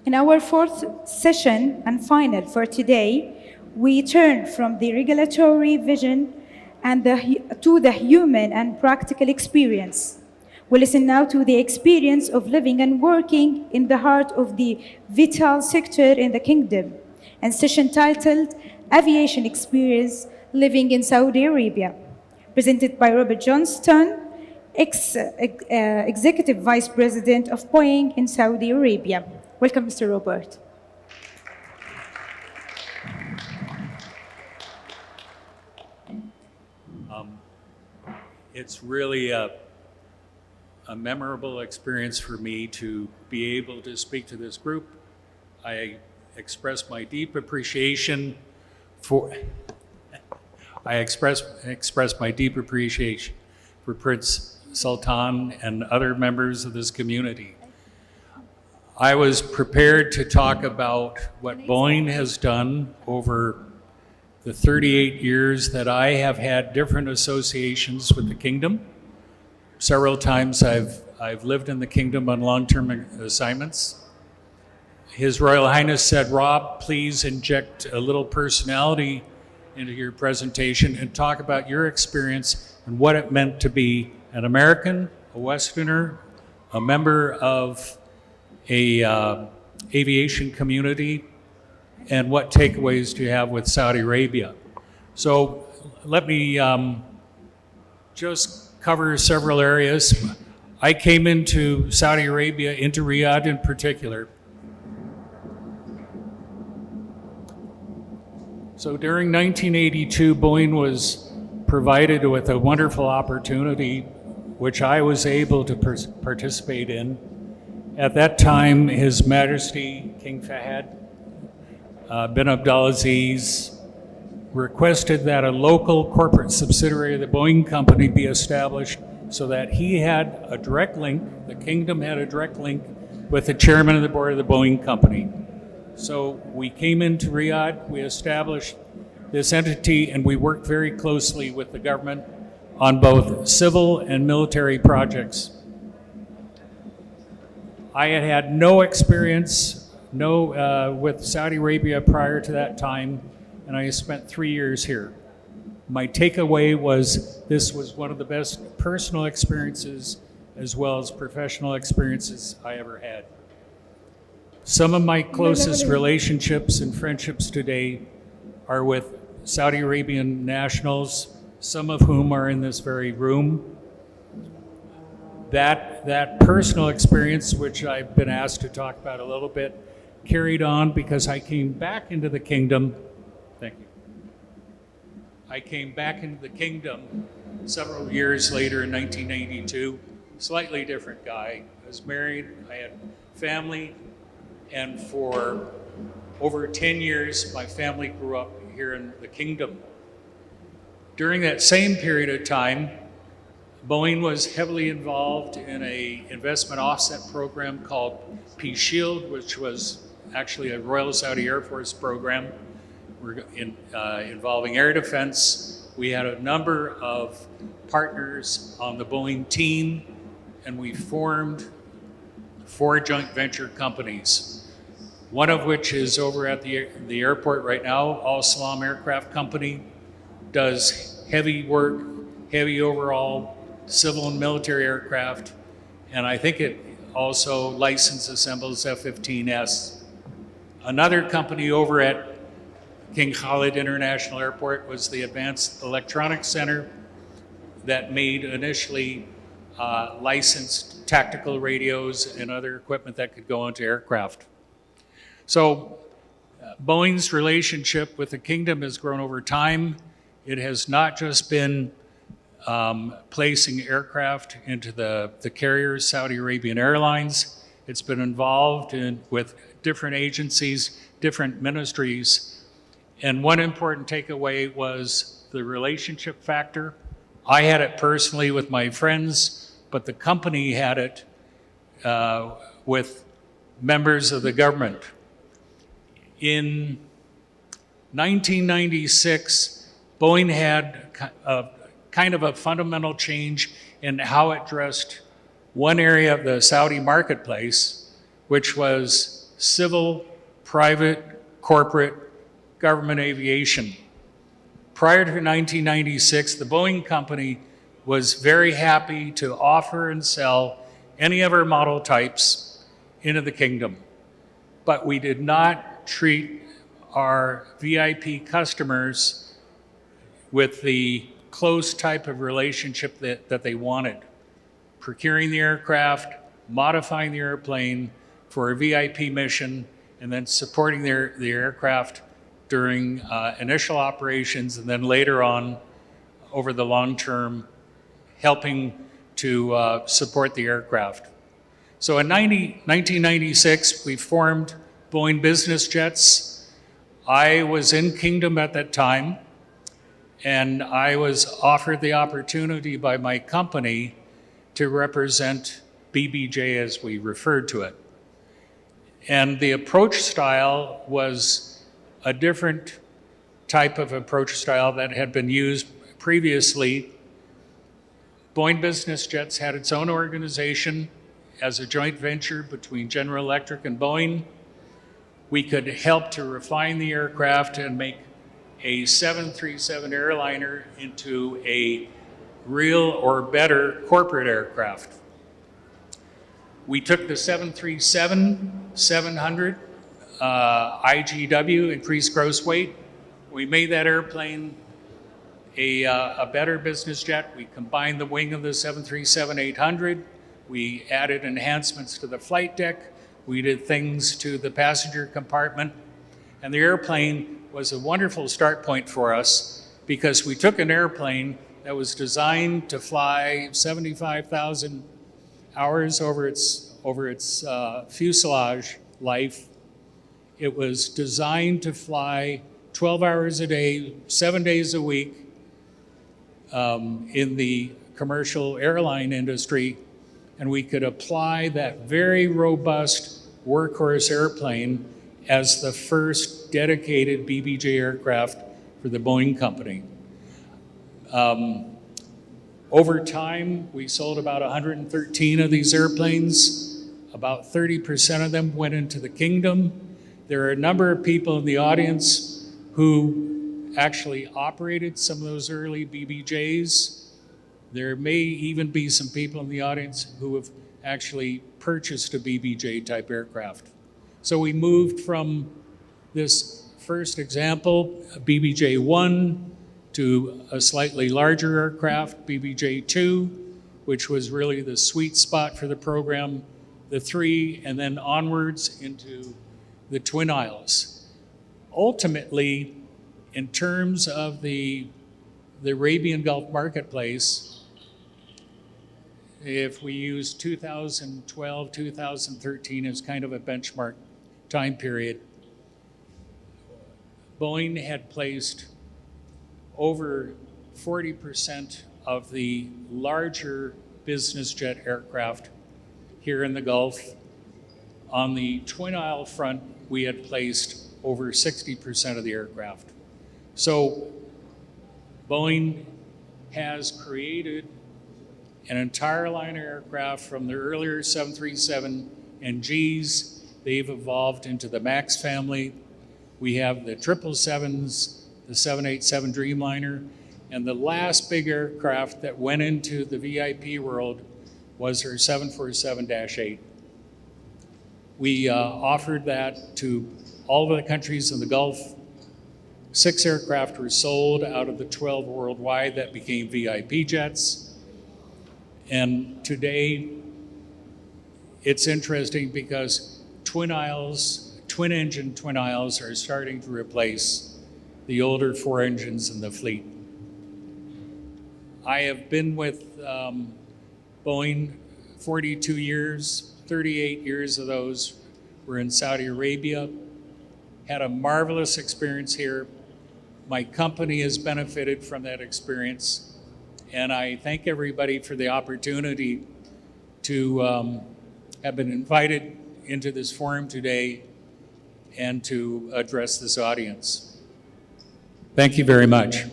In our fourth session and final for today, we turn from the regulatory vision to the human and practical experience. We listen now to the experience of living and working in the heart of the vital sector in the kingdom, and session titled Aviation Experience Living in Saudi Arabia, presented by Robert Johnstone, Executive Vice President of Boeing in Saudi Arabia. Welcome, Mr. Robert. It's really a memorable experience for me to be able to speak to this group. I express my deep appreciation for Prince Sultan and other members of this community. I was prepared to talk about what Boeing has done over the 38 years that I have had different associations with the kingdom. Several times I've lived in the kingdom on long-term assignments. His Royal Highness said, "Rob, please inject a little personality into your presentation and talk about your experience and what it meant to be an American, a Westerner, a member of a aviation community, and what takeaways do you have with Saudi Arabia?" So let me just cover several areas. I came into Saudi Arabia, into Riyadh in particular. So during 1982, Boeing was provided with a wonderful opportunity, which I was able to participate in. At that time, His Majesty King Fahd bin Abdulaziz requested that a local corporate subsidiary of the Boeing company be established so that he had a direct link, the kingdom had a direct link with the chairman of the board of the Boeing company. So we came into Riyadh, we established this entity, and we worked very closely with the government on both civil and military projects. I had had no experience with Saudi Arabia prior to that time, and I spent 3 years here. My takeaway was this was one of the best personal experiences as well as professional experiences I ever had. Some of my closest relationships and friendships today are with Saudi Arabian nationals, some of whom are in this very room. That personal experience, which I've been asked to talk about a little bit, carried on because I came back into the kingdom. Thank you. I came back into the kingdom several years later in 1992. Slightly different guy. I was married, I had family, and for over 10 years, my family grew up here in the kingdom. During that same period of time, Boeing was heavily involved in an investment offset program called Peace Shield, which was actually a Royal Saudi Air Force program involving air defense. We had a number of partners on the Boeing team, and we formed 4 joint venture companies, one of which is over at the airport right now. Al Salam Aircraft Company does heavy work, heavy overall civil and military aircraft, and I think it also license assembles F-15S. Another company over at King Khalid International Airport was the Advanced Electronics Center that made initially licensed tactical radios and other equipment that could go onto aircraft. So Boeing's relationship with the kingdom has grown over time. It has not just been placing aircraft into the carriers, Saudi Arabian Airlines. It's been involved with different agencies, different ministries. And one important takeaway was the relationship factor. I had it personally with my friends, but the company had it with members of the government. In 1996, Boeing had kind of a fundamental change in how it addressed one area of the Saudi marketplace, which was civil, private, corporate, government aviation. Prior to 1996, the Boeing company was very happy to offer and sell any of our model types into the kingdom. But we did not treat our VIP customers with the close type of relationship that they wanted. Procuring the aircraft, modifying the airplane for a VIP mission, and then supporting the aircraft during initial operations, and then later on, over the long term, helping to support the aircraft. So in 1996, we formed Boeing Business Jets. I was in Kingdom at that time, and I was offered the opportunity by my company to represent BBJ as we referred to it. And the approach style was a different type of approach style that had been used previously. Boeing Business Jets had its own organization as a joint venture between General Electric and Boeing. We could help to refine the aircraft and make a 737 airliner into a real or better corporate aircraft. We took the 737-700 IGW, increased gross weight. We made that airplane a better business jet. We combined the wing of the 737-800. We added enhancements to the flight deck. We did things to the passenger compartment. And the airplane was a wonderful start point for us because we took an airplane that was designed to fly 75,000 hours over its fuselage life. It was designed to fly 12 hours a day, 7 days a week in the commercial airline industry, and we could apply that very robust workhorse airplane as the first dedicated BBJ aircraft for the Boeing company. Over time, we sold about 113 of these airplanes. About 30% of them went into the kingdom. There are a number of people in the audience who actually operated some of those early BBJs. There may even be some people in the audience who have actually purchased a BBJ type aircraft. So we moved from this first example, BBJ-1, to a slightly larger aircraft, BBJ-2, which was really the sweet spot for the program, the 3, and then onwards into the twin aisles. Ultimately, in terms of the Arabian Gulf marketplace, if we use 2012, 2013 as kind of a benchmark time period, Boeing had placed over 40% of the larger business jet aircraft here in the Gulf. On the twin aisle front, we had placed over 60% of the aircraft. So Boeing has created an entire line of aircraft from the earlier 737 NGs. They've evolved into the MAX family. We have the 777s, the 787 Dreamliner, and the last big aircraft that went into the VIP world was our 747-8. We offered that to all of the countries in the Gulf. 6 aircraft were sold out of the 12 worldwide that became VIP jets. And today, it's interesting because twin engine twin aisles are starting to replace the older 4 engines in the fleet. I have been with Boeing 42 years, 38 years of those were in Saudi Arabia. Had a marvelous experience here. My company has benefited from that experience, and I thank everybody for the opportunity to have been invited into this forum today and to address this audience. Thank you very much.